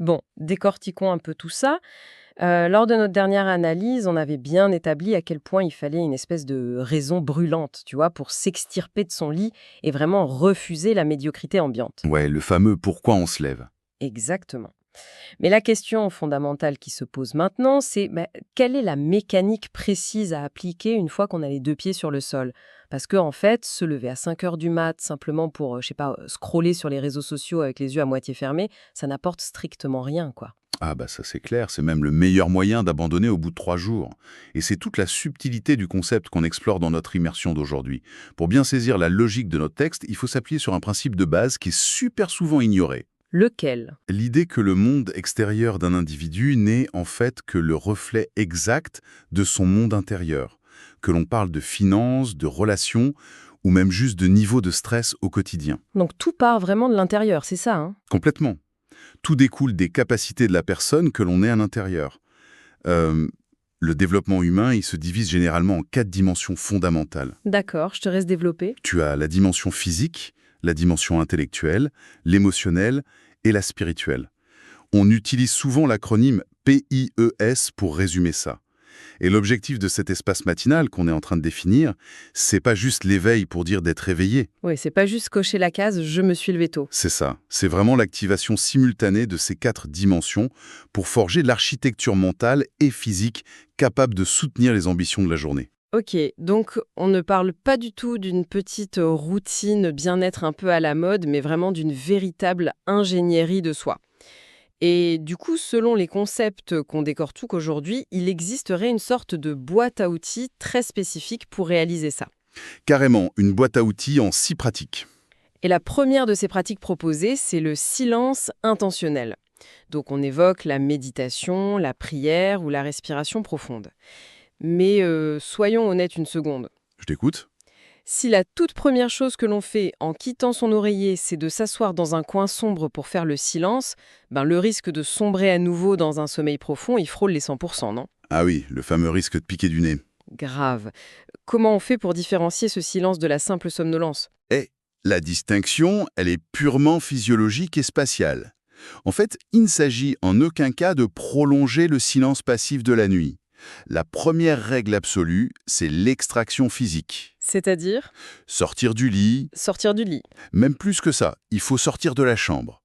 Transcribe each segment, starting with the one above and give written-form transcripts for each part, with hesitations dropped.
Bon, décortiquons un peu tout ça. Lors de notre dernière analyse, on avait bien établi à quel point il fallait une espèce de raison brûlante, tu vois, pour s'extirper de son lit et vraiment refuser la médiocrité ambiante. Ouais, le fameux pourquoi on se lève. Exactement. Mais la question fondamentale qui se pose maintenant, c'est quelle est la mécanique précise à appliquer une fois qu'on a les deux pieds sur le sol? Parce que en fait, se lever à 5 heures du mat simplement pour, je sais pas, scroller sur les réseaux sociaux avec les yeux à moitié fermés, ça n'apporte strictement rien, quoi. Ah bah ça c'est clair, c'est même le meilleur moyen d'abandonner au bout de 3 jours. Et c'est toute la subtilité du concept qu'on explore dans notre immersion d'aujourd'hui. Pour bien saisir la logique de notre texte, il faut s'appuyer sur un principe de base qui est super souvent ignoré. Lequel? L'idée que le monde extérieur d'un individu n'est en fait que le reflet exact de son monde intérieur. Que l'on parle de finances, de relations, ou même juste de niveau de stress au quotidien. Donc tout part vraiment de l'intérieur, c'est ça, hein? Complètement. Tout découle des capacités de la personne que l'on est à l'intérieur. Euh, le développement humain, il se divise généralement en 4 dimensions fondamentales. D'accord, je te laisse développer. Tu as la dimension physique, la dimension intellectuelle, l'émotionnelle et la spirituelle. On utilise souvent l'acronyme PIES pour résumer ça. Et l'objectif de cet espace matinal qu'on est en train de définir, c'est pas juste l'éveil pour dire d'être éveillé. Oui, c'est pas juste cocher la case «je me suis levé tôt». C'est ça. C'est vraiment l'activation simultanée de ces 4 dimensions pour forger l'architecture mentale et physique capable de soutenir les ambitions de la journée. Ok, donc on ne parle pas du tout d'une petite routine bien-être un peu à la mode, mais vraiment d'une véritable ingénierie de soi. Et du coup, selon les concepts qu'on décortique aujourd'hui, il existerait une sorte de boîte à outils très spécifique pour réaliser ça. Carrément, une boîte à outils en 6 pratiques. Et la première de ces pratiques proposées, c'est le silence intentionnel. Donc on évoque la méditation, la prière ou la respiration profonde. Mais soyons honnêtes une seconde. Je t'écoute. Si la toute première chose que l'on fait en quittant son oreiller, c'est de s'asseoir dans un coin sombre pour faire le silence, le risque de sombrer à nouveau dans un sommeil profond, il frôle les 100%, non? Ah oui, le fameux risque de piquer du nez. Grave. Comment on fait pour différencier ce silence de la simple somnolence? Et la distinction, elle est purement physiologique et spatiale. En fait, il ne s'agit en aucun cas de prolonger le silence passif de la nuit. La première règle absolue, c'est l'extraction physique. C'est-à-dire Sortir du lit, sortir du lit. même plus que ça, il faut sortir de la chambre.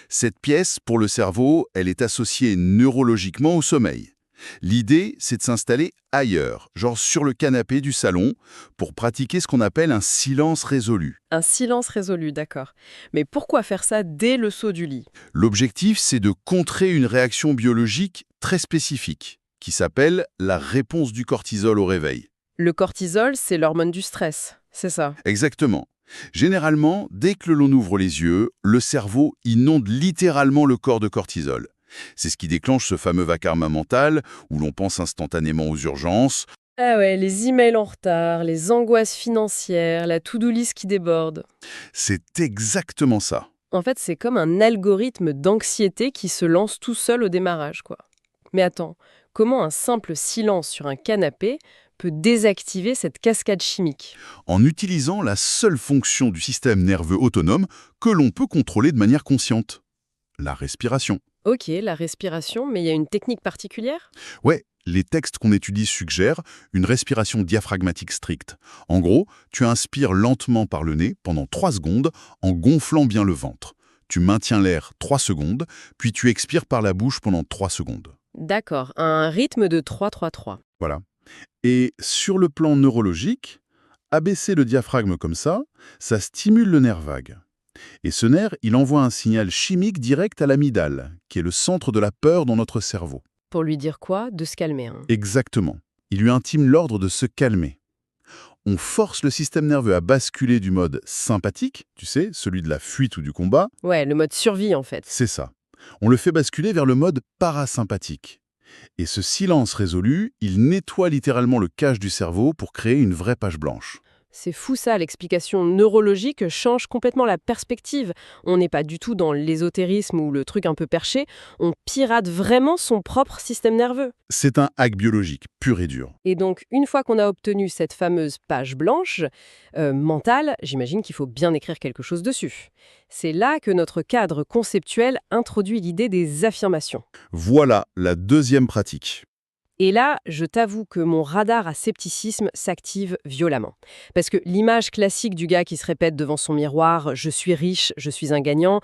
Cette pièce, pour le cerveau, elle est associée neurologiquement au sommeil. L'idée, c'est de s'installer ailleurs, genre sur le canapé du salon, pour pratiquer ce qu'on appelle un silence résolu. Un silence résolu, d'accord. Mais pourquoi faire ça dès le saut du lit? L'objectif, c'est de contrer une réaction biologique très spécifique, qui s'appelle la réponse du cortisol au réveil. Le cortisol, c'est l'hormone du stress, c'est ça. Exactement. Généralement, dès que l'on ouvre les yeux, le cerveau inonde littéralement le corps de cortisol. C'est ce qui déclenche ce fameux vacarme mental, où l'on pense instantanément aux urgences. Ah ouais, les emails en retard, les angoisses financières, la to-do list qui déborde. C'est exactement ça. En fait, c'est comme un algorithme d'anxiété qui se lance tout seul au démarrage, quoi. Mais attends, comment un simple silence sur un canapé peut désactiver cette cascade chimique? En utilisant la seule fonction du système nerveux autonome que l'on peut contrôler de manière consciente, la respiration. Ok, la respiration, mais il y a une technique particulière? Ouais, les textes qu'on étudie suggèrent une respiration diaphragmatique stricte. En gros, tu inspires lentement par le nez pendant 3 secondes en gonflant bien le ventre. Tu maintiens l'air 3 secondes, puis tu expires par la bouche pendant 3 secondes. D'accord, un rythme de 3-3-3. Voilà. Et sur le plan neurologique, abaisser le diaphragme comme ça stimule le nerf vague. Et ce nerf, il envoie un signal chimique direct à l'amygdale, qui est le centre de la peur dans notre cerveau. Pour lui dire quoi? De se calmer, hein. Exactement. Il lui intime l'ordre de se calmer. On force le système nerveux à basculer du mode sympathique, tu sais, celui de la fuite ou du combat, Ouais, le mode survie en fait. c'est ça. On le fait basculer vers le mode parasympathique. Et ce silence résolu, il nettoie littéralement le cache du cerveau pour créer une vraie page blanche. C'est fou ça, l'explication neurologique change complètement la perspective. On n'est pas du tout dans l'ésotérisme ou le truc un peu perché, on pirate vraiment son propre système nerveux. C'est un hack biologique, pur et dur. Et donc, une fois qu'on a obtenu cette fameuse page blanche, mentale, j'imagine qu'il faut bien écrire quelque chose dessus. C'est là que notre cadre conceptuel introduit l'idée des affirmations. Voilà la deuxième pratique. Et là, je t'avoue que mon radar à scepticisme s'active violemment. Parce que l'image classique du gars qui se répète devant son miroir « je suis riche, je suis un gagnant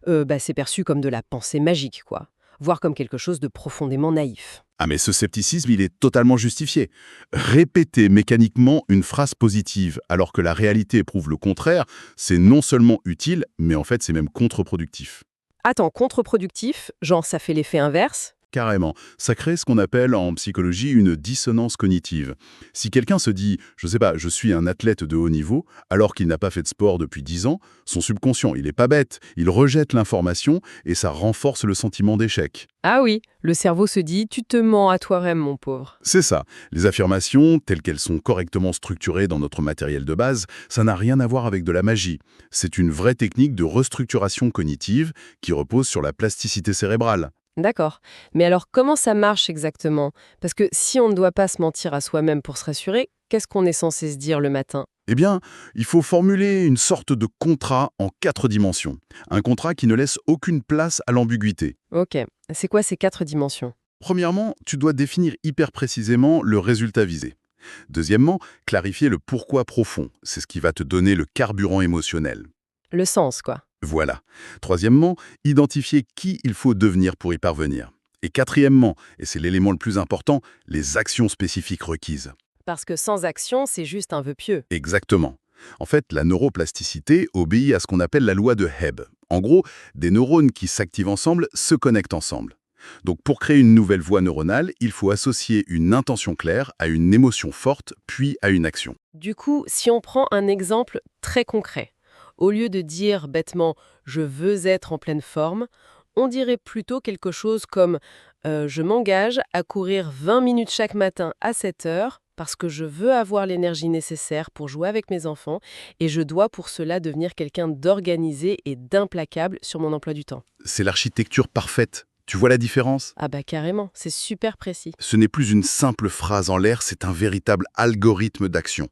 c'est perçu comme de la pensée magique, quoi. Voire comme quelque chose de profondément naïf. Ah mais ce scepticisme, il est totalement justifié. Répéter mécaniquement une phrase positive alors que la réalité prouve le contraire, c'est non seulement utile, mais en fait c'est même contre-productif. Attends, contre-productif, genre ça fait l'effet inverse. Carrément. Ça crée ce qu'on appelle en psychologie une dissonance cognitive. Si quelqu'un se dit, je sais pas, je suis un athlète de haut niveau, alors qu'il n'a pas fait de sport depuis 10 ans, son subconscient, il est pas bête, il rejette l'information et ça renforce le sentiment d'échec. Ah oui, le cerveau se dit « tu te mens à toi-même, mon pauvre ». C'est ça. Les affirmations, telles qu'elles sont correctement structurées dans notre matériel de base, ça n'a rien à voir avec de la magie. C'est une vraie technique de restructuration cognitive qui repose sur la plasticité cérébrale. D'accord. Mais alors, comment ça marche exactement? Parce que si on ne doit pas se mentir à soi-même pour se rassurer, qu'est-ce qu'on est censé se dire le matin? Eh bien, il faut formuler une sorte de contrat en 4 dimensions. Un contrat qui ne laisse aucune place à l'ambiguïté. Ok. C'est quoi ces 4 dimensions? Premièrement, tu dois définir hyper précisément le résultat visé. Deuxièmement, clarifier le pourquoi profond. C'est ce qui va te donner le carburant émotionnel. Le sens, quoi. Voilà. Troisièmement, identifier qui il faut devenir pour y parvenir. Et quatrièmement, et c'est l'élément le plus important, les actions spécifiques requises. Parce que sans action, c'est juste un vœu pieux. Exactement. En fait, la neuroplasticité obéit à ce qu'on appelle la loi de Hebb. En gros, des neurones qui s'activent ensemble se connectent ensemble. Donc pour créer une nouvelle voie neuronale, il faut associer une intention claire à une émotion forte, puis à une action. Du coup, si on prend un exemple très concret, au lieu de dire bêtement « je veux être en pleine forme », on dirait plutôt quelque chose comme je m'engage à courir 20 minutes chaque matin à 7 heures parce que je veux avoir l'énergie nécessaire pour jouer avec mes enfants et je dois pour cela devenir quelqu'un d'organisé et d'implacable sur mon emploi du temps. » C'est l'architecture parfaite. Tu vois la différence? Ah bah carrément, c'est super précis. Ce n'est plus une simple phrase en l'air, c'est un véritable algorithme d'action.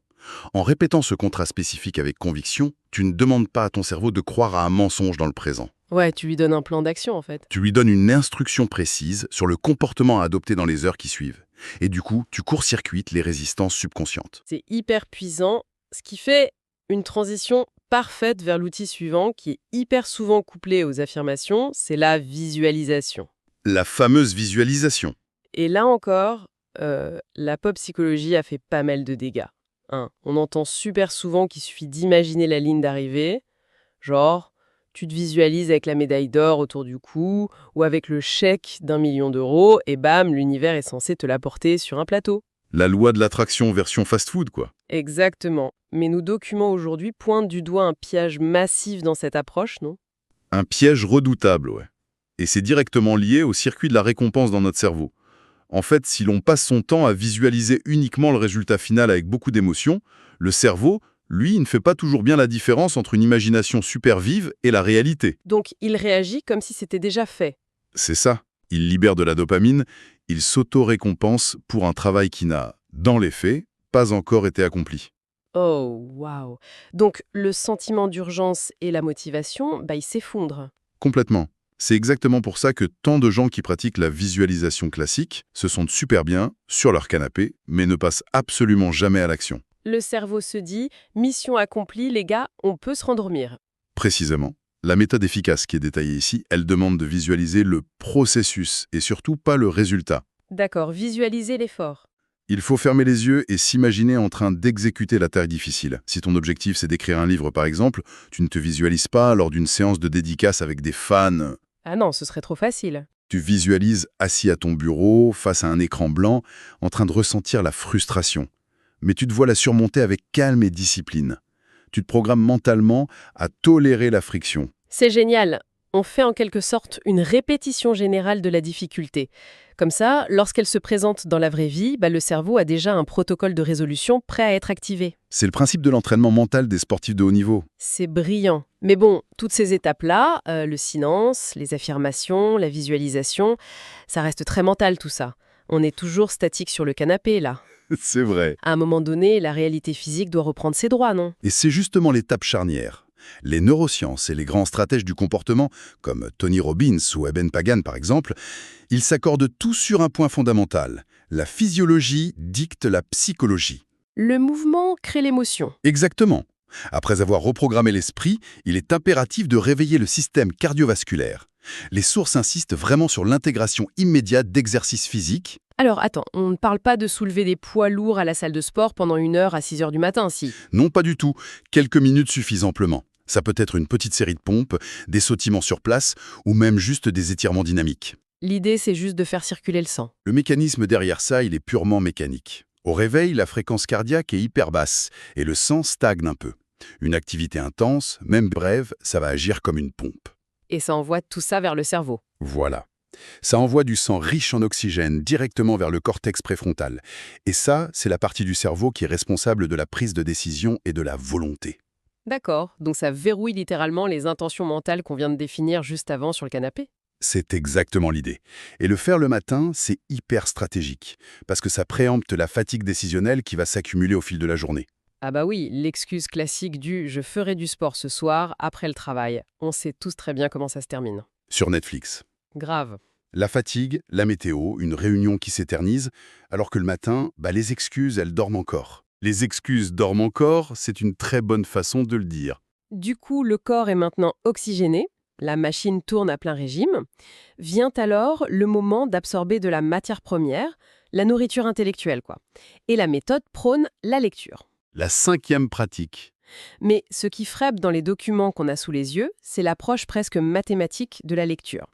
En répétant ce contrat spécifique avec conviction, tu ne demandes pas à ton cerveau de croire à un mensonge dans le présent. Ouais, tu lui donnes un plan d'action en fait. Tu lui donnes une instruction précise sur le comportement à adopter dans les heures qui suivent. Et du coup, tu court-circuites les résistances subconscientes. C'est hyper puissant, ce qui fait une transition parfaite vers l'outil suivant qui est hyper souvent couplé aux affirmations, c'est la visualisation. La fameuse visualisation. Et là encore, la pop psychologie a fait pas mal de dégâts. On entend super souvent qu'il suffit d'imaginer la ligne d'arrivée, genre tu te visualises avec la médaille d'or autour du cou ou avec le chèque d'1 million d'euros et bam, l'univers est censé te l'apporter sur un plateau. La loi de l'attraction version fast-food, quoi. Exactement. Mais nos documents aujourd'hui pointent du doigt un piège massif dans cette approche, non? Un piège redoutable, ouais. Et c'est directement lié au circuit de la récompense dans notre cerveau. En fait, si l'on passe son temps à visualiser uniquement le résultat final avec beaucoup d'émotion, le cerveau, lui, ne fait pas toujours bien la différence entre une imagination super vive et la réalité. Donc il réagit comme si c'était déjà fait. C'est ça. Il libère de la dopamine, il s'auto-récompense pour un travail qui n'a, dans les faits, pas encore été accompli. Oh, waouh. Donc le sentiment d'urgence et la motivation, ils s'effondrent. Complètement. C'est exactement pour ça que tant de gens qui pratiquent la visualisation classique se sentent super bien sur leur canapé, mais ne passent absolument jamais à l'action. Le cerveau se dit « mission accomplie, les gars, on peut se rendormir ». Précisément. La méthode efficace qui est détaillée ici, elle demande de visualiser le processus et surtout pas le résultat. D'accord, visualiser l'effort. Il faut fermer les yeux et s'imaginer en train d'exécuter la tâche difficile. Si ton objectif c'est d'écrire un livre par exemple, tu ne te visualises pas lors d'une séance de dédicace avec des fans. Ah non, ce serait trop facile. Tu visualises assis à ton bureau, face à un écran blanc, en train de ressentir la frustration. Mais tu te vois la surmonter avec calme et discipline. Tu te programmes mentalement à tolérer la friction. C'est génial. On fait en quelque sorte une répétition générale de la difficulté. Comme ça, lorsqu'elle se présente dans la vraie vie, le cerveau a déjà un protocole de résolution prêt à être activé. C'est le principe de l'entraînement mental des sportifs de haut niveau. C'est brillant. Mais bon, toutes ces étapes-là, le silence, les affirmations, la visualisation, ça reste très mental tout ça. On est toujours statique sur le canapé, là. C'est vrai. À un moment donné, la réalité physique doit reprendre ses droits, non? Et c'est justement l'étape charnière. Les neurosciences et les grands stratèges du comportement, comme Tony Robbins ou Eben Pagan par exemple, ils s'accordent tous sur un point fondamental. La physiologie dicte la psychologie. Le mouvement crée l'émotion. Exactement. Après avoir reprogrammé l'esprit, il est impératif de réveiller le système cardiovasculaire. Les sources insistent vraiment sur l'intégration immédiate d'exercices physiques. Alors, attends, on ne parle pas de soulever des poids lourds à la salle de sport pendant 1 heure à 6 heures du matin, si? Non, pas du tout. Quelques minutes suffisent amplement. Ça peut être une petite série de pompes, des sautillements sur place ou même juste des étirements dynamiques. L'idée, c'est juste de faire circuler le sang. Le mécanisme derrière ça, il est purement mécanique. Au réveil, la fréquence cardiaque est hyper basse et le sang stagne un peu. Une activité intense, même brève, ça va agir comme une pompe. Et ça envoie tout ça vers le cerveau. Voilà. Ça envoie du sang riche en oxygène directement vers le cortex préfrontal. Et ça, c'est la partie du cerveau qui est responsable de la prise de décision et de la volonté. D'accord, donc ça verrouille littéralement les intentions mentales qu'on vient de définir juste avant sur le canapé? C'est exactement l'idée. Et le faire le matin, c'est hyper stratégique, parce que ça préempte la fatigue décisionnelle qui va s'accumuler au fil de la journée. Ah bah oui, l'excuse classique du « je ferai du sport ce soir, après le travail ». On sait tous très bien comment ça se termine. Sur Netflix. Grave. La fatigue, la météo, une réunion qui s'éternise, alors que le matin, les excuses, elles dorment encore. Les excuses dorment encore, c'est une très bonne façon de le dire. Du coup, le corps est maintenant oxygéné, la machine tourne à plein régime. Vient alors le moment d'absorber de la matière première, la nourriture intellectuelle, quoi. Et la méthode prône la lecture. La 5e pratique. Mais ce qui frappe dans les documents qu'on a sous les yeux, c'est l'approche presque mathématique de la lecture.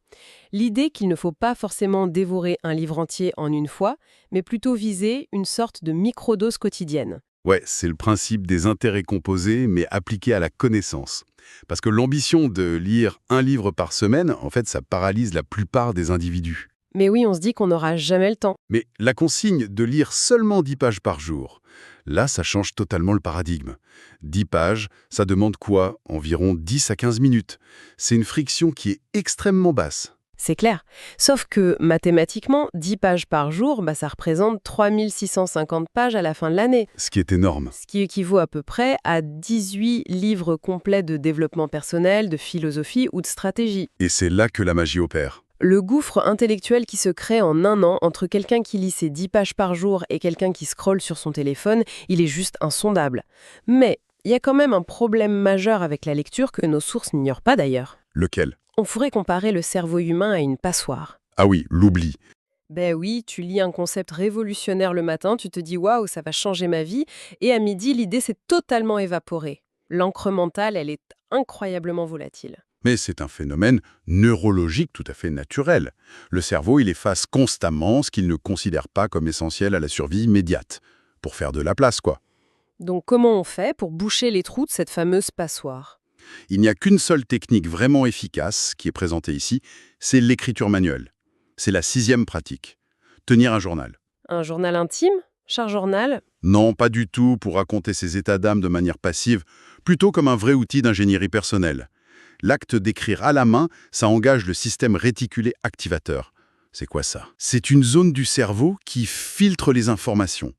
L'idée qu'il ne faut pas forcément dévorer un livre entier en une fois, mais plutôt viser une sorte de microdose quotidienne. Ouais, c'est le principe des intérêts composés, mais appliqué à la connaissance. Parce que l'ambition de lire un livre par semaine, en fait, ça paralyse la plupart des individus. Mais oui, on se dit qu'on n'aura jamais le temps. Mais la consigne de lire seulement 10 pages par jour, là, ça change totalement le paradigme. 10 pages, ça demande quoi? Environ 10 à 15 minutes. C'est une friction qui est extrêmement basse. C'est clair. Sauf que mathématiquement, 10 pages par jour, ça représente 3650 pages à la fin de l'année. Ce qui est énorme. Ce qui équivaut à peu près à 18 livres complets de développement personnel, de philosophie ou de stratégie. Et c'est là que la magie opère. Le gouffre intellectuel qui se crée en 1 an entre quelqu'un qui lit ses 10 pages par jour et quelqu'un qui scrolle sur son téléphone, il est juste insondable. Mais il y a quand même un problème majeur avec la lecture que nos sources n'ignorent pas d'ailleurs. Lequel? On pourrait comparer le cerveau humain à une passoire. Ah oui, l'oubli. Ben oui, tu lis un concept révolutionnaire le matin, tu te dis « waouh, ça va changer ma vie » et à midi, l'idée s'est totalement évaporée. L'encre mentale, elle est incroyablement volatile. Mais c'est un phénomène neurologique tout à fait naturel. Le cerveau, il efface constamment ce qu'il ne considère pas comme essentiel à la survie immédiate. Pour faire de la place, quoi. Donc comment on fait pour boucher les trous de cette fameuse passoire? Il n'y a qu'une seule technique vraiment efficace qui est présentée ici, c'est l'écriture manuelle. C'est la 6e pratique. Tenir un journal. Un journal intime? Char journal? Non, pas du tout pour raconter ses états d'âme de manière passive, plutôt comme un vrai outil d'ingénierie personnelle. L'acte d'écrire à la main, ça engage le système réticulé activateur. C'est quoi ça? C'est une zone du cerveau qui filtre les informations.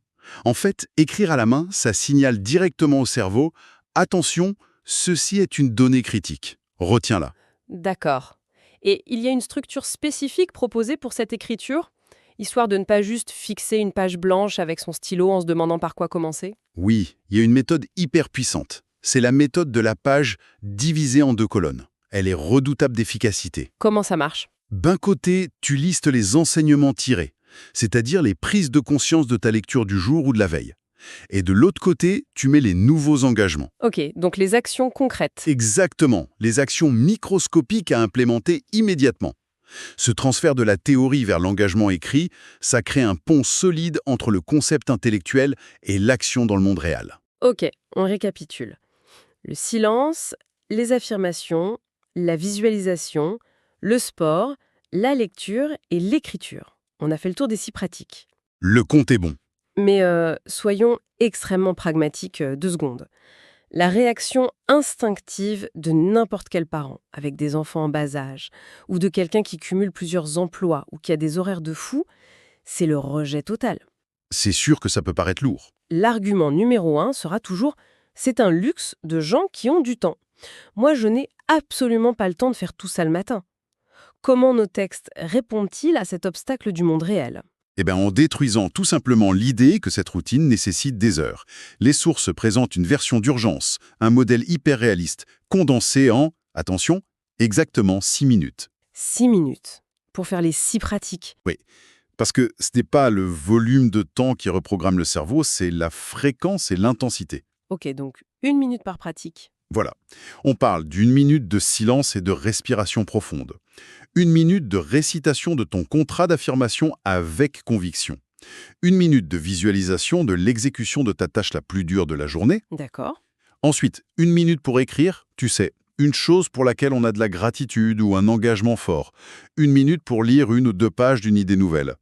En fait, écrire à la main, ça signale directement au cerveau « Attention, ceci est une donnée critique. Retiens-la. » D'accord. Et il y a une structure spécifique proposée pour cette écriture, histoire de ne pas juste fixer une page blanche avec son stylo en se demandant par quoi commencer? Oui, il y a une méthode hyper puissante. C'est la méthode de la page divisée en 2 colonnes. Elle est redoutable d'efficacité. Comment ça marche? D'un côté, tu listes les enseignements tirés, c'est-à-dire les prises de conscience de ta lecture du jour ou de la veille. Et de l'autre côté, tu mets les nouveaux engagements. Ok, donc les actions concrètes. Exactement, les actions microscopiques à implémenter immédiatement. Ce transfert de la théorie vers l'engagement écrit, ça crée un pont solide entre le concept intellectuel et l'action dans le monde réel. Ok, on récapitule. Le silence, les affirmations, La visualisation, le sport, la lecture et l'écriture. On a fait le tour des 6 pratiques. Le compte est bon. Mais soyons extrêmement pragmatiques 2 secondes. La réaction instinctive de n'importe quel parent, avec des enfants en bas âge, ou de quelqu'un qui cumule plusieurs emplois ou qui a des horaires de fou, c'est le rejet total. C'est sûr que ça peut paraître lourd. L'argument numéro 1 sera toujours « c'est un luxe de gens qui ont du temps ». Moi, je n'ai absolument pas le temps de faire tout ça le matin. Comment nos textes répondent-ils à cet obstacle du monde réel ? En détruisant tout simplement l'idée que cette routine nécessite des heures. Les sources présentent une version d'urgence, un modèle hyper réaliste, condensé en, attention, exactement 6 minutes. 6 minutes pour faire les 6 pratiques. Oui, parce que ce n'est pas le volume de temps qui reprogramme le cerveau, c'est la fréquence et l'intensité. Ok, donc 1 minute par pratique. Voilà. On parle d'1 minute de silence et de respiration profonde. 1 minute de récitation de ton contrat d'affirmation avec conviction. 1 minute de visualisation de l'exécution de ta tâche la plus dure de la journée. D'accord. Ensuite, 1 minute pour écrire, tu sais, une chose pour laquelle on a de la gratitude ou un engagement fort. 1 minute pour lire 1 ou 2 pages d'une idée nouvelle.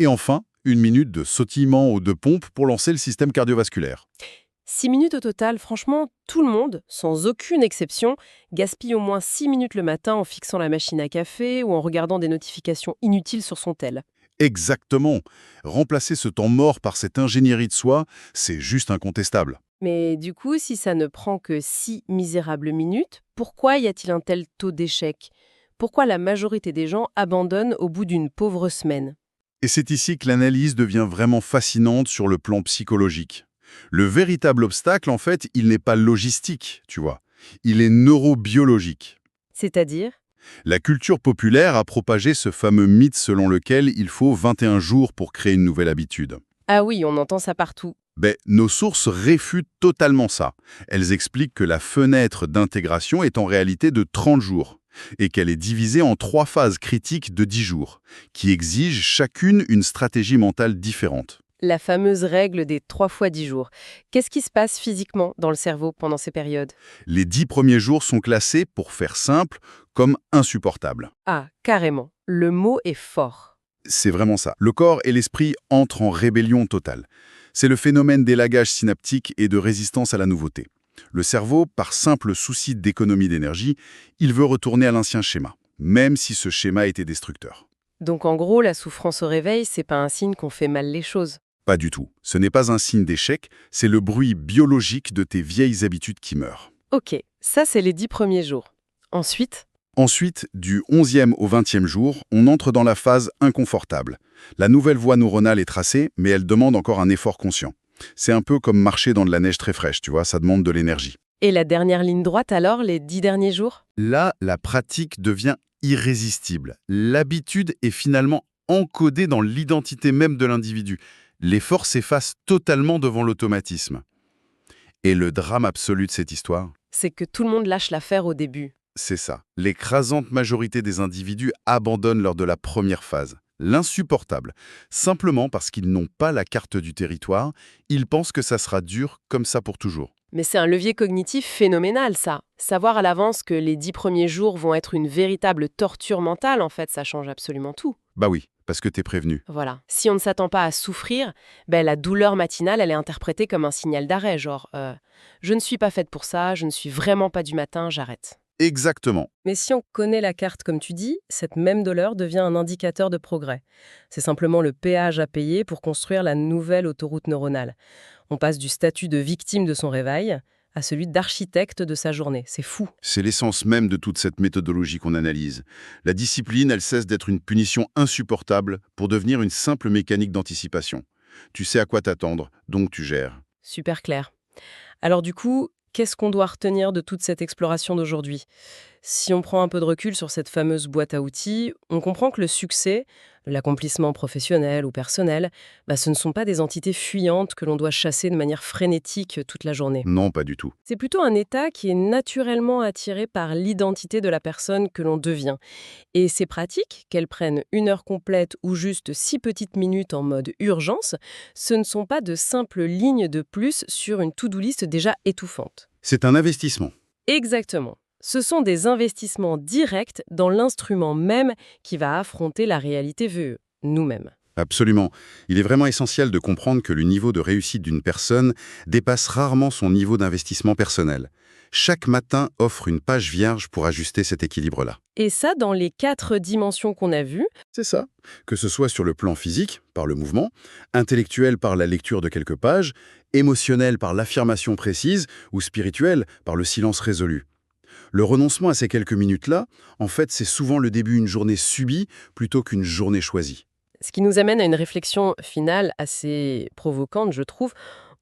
Et enfin, 1 minute de sautillement ou de pompe pour lancer le système cardiovasculaire. 6 minutes au total, franchement, tout le monde, sans aucune exception, gaspille au moins 6 minutes le matin en fixant la machine à café ou en regardant des notifications inutiles sur son tel. Exactement. Remplacer ce temps mort par cette ingénierie de soi, c'est juste incontestable. Mais du coup, si ça ne prend que 6 misérables minutes, pourquoi y a-t-il un tel taux d'échec ? Pourquoi la majorité des gens abandonnent au bout d'une pauvre semaine ? Et c'est ici que l'analyse devient vraiment fascinante sur le plan psychologique. Le véritable obstacle, en fait, il n'est pas logistique, tu vois. Il est neurobiologique. C'est-à-dire ? La culture populaire a propagé ce fameux mythe selon lequel il faut 21 jours pour créer une nouvelle habitude. Ah oui, on entend ça partout. Nos sources réfutent totalement ça. Elles expliquent que la fenêtre d'intégration est en réalité de 30 jours et qu'elle est divisée en 3 phases critiques de 10 jours, qui exigent chacune une stratégie mentale différente. La fameuse règle des 3 fois 10 jours. Qu'est-ce qui se passe physiquement dans le cerveau pendant ces périodes ? Les 10 premiers jours sont classés, pour faire simple, comme insupportables. Ah, carrément. Le mot est fort. C'est vraiment ça. Le corps et l'esprit entrent en rébellion totale. C'est le phénomène d'élagage synaptique et de résistance à la nouveauté. Le cerveau, par simple souci d'économie d'énergie, il veut retourner à l'ancien schéma, même si ce schéma était destructeur. Donc en gros, la souffrance au réveil, c'est pas un signe qu'on fait mal les choses. Pas du tout. Ce n'est pas un signe d'échec, c'est le bruit biologique de tes vieilles habitudes qui meurent. Ok, ça c'est les 10 premiers jours. Ensuite, du 11e au 20e jour, on entre dans la phase inconfortable. La nouvelle voie neuronale est tracée, mais elle demande encore un effort conscient. C'est un peu comme marcher dans de la neige très fraîche, tu vois, ça demande de l'énergie. Et la dernière ligne droite alors, les 10 derniers jours ? Là, la pratique devient irrésistible. L'habitude est finalement encodée dans l'identité même de l'individu. L'effort s'efface totalement devant l'automatisme. Et le drame absolu de cette histoire, C'est que tout le monde lâche l'affaire au début. c'est ça. L'écrasante majorité des individus abandonnent lors de la première phase. L'insupportable. Simplement parce qu'ils n'ont pas la carte du territoire, ils pensent que ça sera dur comme ça pour toujours. Mais c'est un levier cognitif phénoménal, ça. Savoir à l'avance que les 10 premiers jours vont être une véritable torture mentale, en fait, ça change absolument tout. Bah oui, parce que t'es prévenu. Voilà. Si on ne s'attend pas à souffrir, la douleur matinale, elle est interprétée comme un signal d'arrêt, genre je ne suis pas faite pour ça, je ne suis vraiment pas du matin, j'arrête. Exactement. Mais si on connaît la carte comme tu dis, cette même douleur devient un indicateur de progrès. C'est simplement le péage à payer pour construire la nouvelle autoroute neuronale. On passe du statut de victime de son réveil à celui d'architecte de sa journée. C'est fou. C'est l'essence même de toute cette méthodologie qu'on analyse. La discipline, elle cesse d'être une punition insupportable pour devenir une simple mécanique d'anticipation. Tu sais à quoi t'attendre, donc tu gères. Super clair. Alors du coup, qu'est-ce qu'on doit retenir de toute cette exploration d'aujourd'hui ? Si on prend un peu de recul sur cette fameuse boîte à outils, on comprend que le succès, l'accomplissement professionnel ou personnel, ce ne sont pas des entités fuyantes que l'on doit chasser de manière frénétique toute la journée. Non, pas du tout. C'est plutôt un état qui est naturellement attiré par l'identité de la personne que l'on devient. Et ces pratiques, qu'elles prennent 1 heure complète ou juste 6 petites minutes en mode urgence, ce ne sont pas de simples lignes de plus sur une to-do list déjà étouffante. C'est un investissement. Exactement. Ce sont des investissements directs dans l'instrument même qui va affronter la réalité VE, nous-mêmes. Absolument. Il est vraiment essentiel de comprendre que le niveau de réussite d'une personne dépasse rarement son niveau d'investissement personnel. Chaque matin offre une page vierge pour ajuster cet équilibre-là. Et ça, dans les 4 dimensions qu'on a vues. C'est ça. Que ce soit sur le plan physique, par le mouvement, intellectuel par la lecture de quelques pages, émotionnel par l'affirmation précise ou spirituel par le silence résolu. Le renoncement à ces quelques minutes-là, en fait, c'est souvent le début d'une journée subie plutôt qu'une journée choisie. Ce qui nous amène à une réflexion finale assez provocante, je trouve.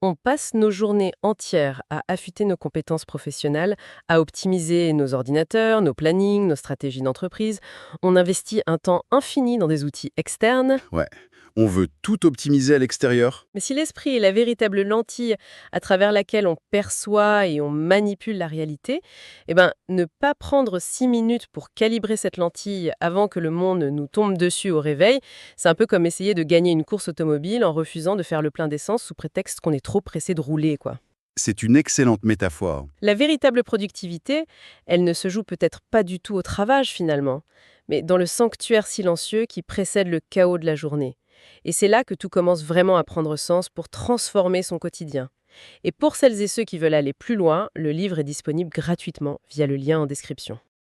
On passe nos journées entières à affûter nos compétences professionnelles, à optimiser nos ordinateurs, nos plannings, nos stratégies d'entreprise. On investit un temps infini dans des outils externes. Ouais. On veut tout optimiser à l'extérieur. Mais si l'esprit est la véritable lentille à travers laquelle on perçoit et on manipule la réalité, ne pas prendre 6 minutes pour calibrer cette lentille avant que le monde nous tombe dessus au réveil, c'est un peu comme essayer de gagner une course automobile en refusant de faire le plein d'essence sous prétexte qu'on est trop pressé de rouler, quoi. C'est une excellente métaphore. La véritable productivité, elle ne se joue peut-être pas du tout au travail finalement, mais dans le sanctuaire silencieux qui précède le chaos de la journée. Et c'est là que tout commence vraiment à prendre sens pour transformer son quotidien. Et pour celles et ceux qui veulent aller plus loin, le livre est disponible gratuitement via le lien en description.